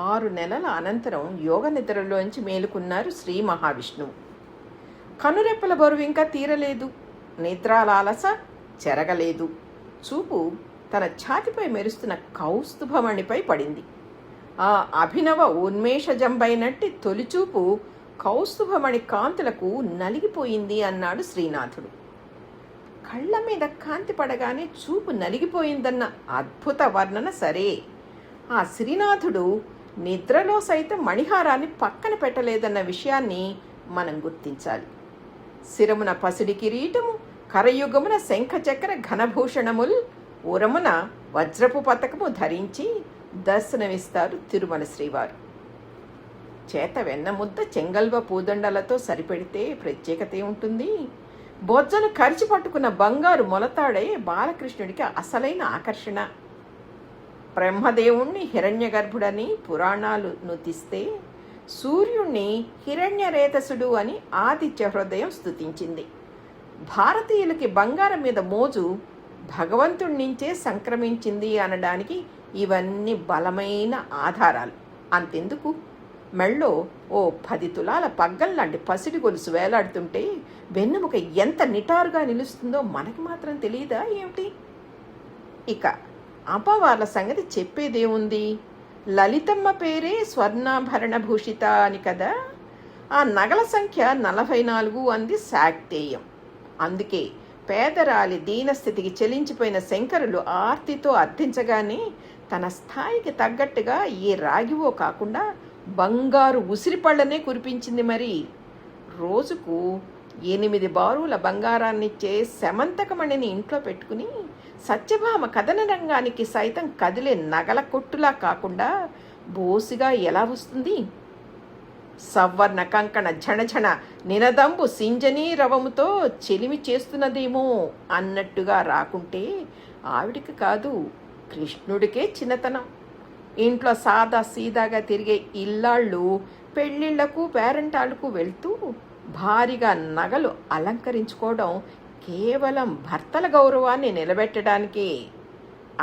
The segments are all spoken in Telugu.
6 నెలల అనంతరం యోగ నిద్రలోంచి మేలుకున్నారు శ్రీ మహావిష్ణువు. కనురెప్పల బరువు ఇంకా తీరలేదు. నేత్రాలాలస చెరగలేదు. చూపు తన ఛాతిపై మెరుస్తున్న కౌస్తుభమణిపై పడింది. ఆ అభినవ ఉన్మేషజంబైనట్టి తొలిచూపు కౌస్తుభమణి కాంతులకు నలిగిపోయింది అన్నాడు శ్రీనాథుడు. కళ్ళ మీద కాంతి పడగానే చూపు నలిగిపోయిందన్న అద్భుత వర్ణన సరే, ఆ శ్రీనాథుడు నిద్రలో సైతం మణిహారాన్ని పక్కన పెట్టలేదన్న విషయాన్ని మనం గుర్తించాలి. శిరమున పసిడి కిరీటము, కరయుగమున శంఖచక్ర ఘనభూషణముల్, ఉరమున వజ్రపు పతకము ధరించి దర్శనమిస్తారు తిరుమల శ్రీవారు. చేత వెన్నముద్ద చెంగల్వ పూదండలతో సరిపెడితే ప్రత్యేకత ఉంటుంది. బొజ్జలు కరిచి పట్టుకున్న బంగారు మొలతాడే బాలకృష్ణుడికి అసలైన ఆకర్షణ. బ్రహ్మదేవుణ్ణి హిరణ్యగర్భుడని పురాణాలు నుతిస్తే, సూర్యుణ్ణి హిరణ్యరేతసుడు అని ఆదిత్య హృదయం స్తుతించింది. భారతీయులకి బంగారం మీద మోజు భగవంతుడి నుంచే సంక్రమించింది అనడానికి ఇవన్నీ బలమైన ఆధారాలు. అంతెందుకు, మెళ్ళో ఓ 10 తులాల పగ్గం లాంటి పసిడి గొలుసు వేలాడుతుంటే వెన్నెముక ఎంత నిటారుగా నిలుస్తుందో మనకి మాత్రం తెలియదా ఏమిటి? ఇక అమ్మవార్ల సంగతి చెప్పేదేముంది? లలితమ్మ పేరే స్వర్ణాభరణ భూషిత అని కదా. ఆ నగల సంఖ్య 44 అంది శాక్తేయం. అందుకే పేదరాలి దీనస్థితికి చెలించిపోయిన శంకరులు ఆర్తితో అర్థించగానే తన స్థాయికి తగ్గట్టుగా ఏ రాగివో కాకుండా బంగారు ఉసిరిపళ్ళనే కురిపించింది. మరి రోజుకు 8 బారుల బంగారాన్నిచ్చే శమంతకమణిని ఇంట్లో పెట్టుకుని సత్యభామ కథన రంగానికి సైతం కదిలే నగల కొట్టులా కాకుండా బోసిగా ఎలా వస్తుంది? సవర్ణ కంకణ ఝణఝణ నినదంబు సింజనీ రవముతో చెలిమి చేస్తున్నదేమో అన్నట్టుగా రాకుంటే ఆవిడికి కాదు, కృష్ణుడికే చిన్నతనం. ఇంట్లో సాదా సీదాగా తిరిగే ఇల్లాళ్ళు పెళ్ళిళ్లకు పేరంటాలకు వెళ్తూ భారీగా నగలు అలంకరించుకోవడం కేవలం భర్తల గౌరవాన్ని నిలబెట్టడానికి.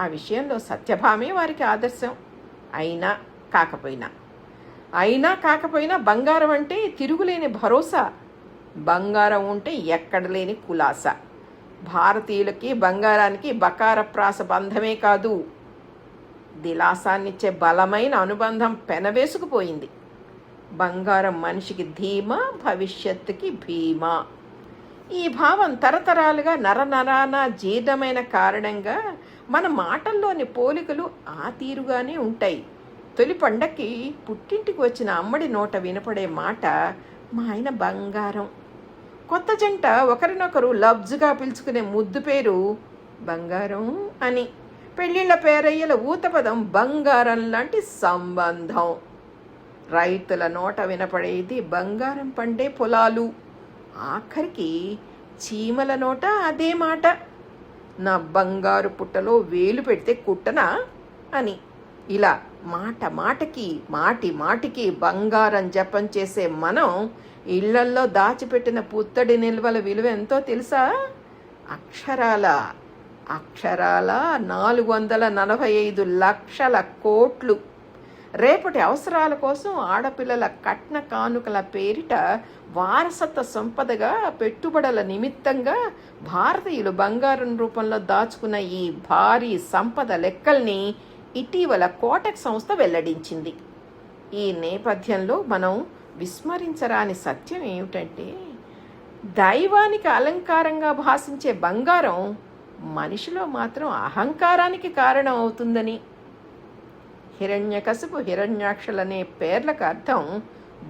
ఆ విషయంలో సత్యభామే వారికి ఆదర్శం. అయినా కాకపోయినా బంగారం అంటే తిరుగులేని భరోసా. బంగారం ఉంటే ఎక్కడలేని కులాస. భారతీయులకి బంగారానికి బకారప్రాస బంధమే కాదు, దిలాసాన్నిచ్చే బలమైన అనుబంధం పెనవేసుకుపోయింది. బంగారం మనిషికి ధీమా, భవిష్యత్తుకి భీమా. ఈ భావం తరతరాలుగా నరనరాన జీర్ణమైన కారణంగా మన మాటల్లోని పోలికలు ఆ తీరుగానే ఉంటాయి. తొలి పండక్కి పుట్టింటికి వచ్చిన అమ్మడి నోట వినపడే మాట మా ఆయన బంగారం. కొత్త జంట ఒకరినొకరు లబ్జుగా పిలుచుకునే ముద్దు పేరు బంగారం అని. పెళ్ళిళ్ళ పేరయ్యల ఊతపదం బంగారం లాంటి సంబంధం. రైతుల నోట వినపడేది బంగారం పండే పొలాలు. ఆఖరికి చీమల నోట అదే మాట. నా బంగారు పుట్టలో వేలు పెడితే కుట్టనా అని. ఇలా మాటికి బంగారం జపం చేసే మనం ఇళ్లల్లో దాచిపెట్టిన పుత్తడి నిల్వల విలువ ఎంతో తెలుసా? అక్షరాల 445 లక్షల కోట్లు. రేపటి అవసరాల కోసం ఆడపిల్లల కట్న కానుకల పేరిట వారసత్వ సంపదగా, పెట్టుబడుల నిమిత్తంగా భారతీయులు బంగారం రూపంలో దాచుకున్న ఈ భారీ సంపద లెక్కల్ని ఇటీవల కోటక్ సంస్థ వెల్లడించింది. ఈ నేపథ్యంలో మనం విస్మరించరాని సత్యం ఏమిటంటే, దైవానికి అలంకారంగా భాషించే బంగారం మనిషిలో మాత్రం అహంకారానికి కారణం అవుతుందని. హిరణ్యకశిపు, హిరణ్యాక్షలనే పేర్లకు అర్థం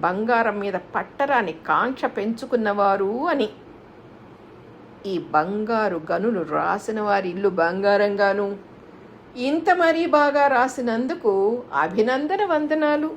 బంగారం మీద పట్టరాని కాంక్ష పెంచుకున్నవారు అని. ఈ బంగారు గనులు రాసిన వారి ఇల్లు బంగారంగాను, ఇంత మరీ బాగా రాసినందుకు అభినందన వందనాలు.